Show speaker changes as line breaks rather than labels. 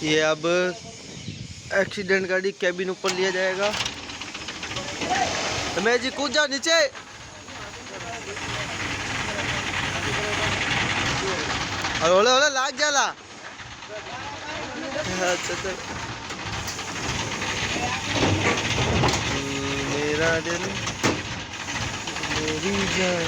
ये अब एक्सीडेंट गाड़ी कैबिन ऊपर लिया जाएगा। मैं जी कूद जा नीचे। और ओले ओले लाग जाला। अच्छा चल। मेरा दिल मेरी जान।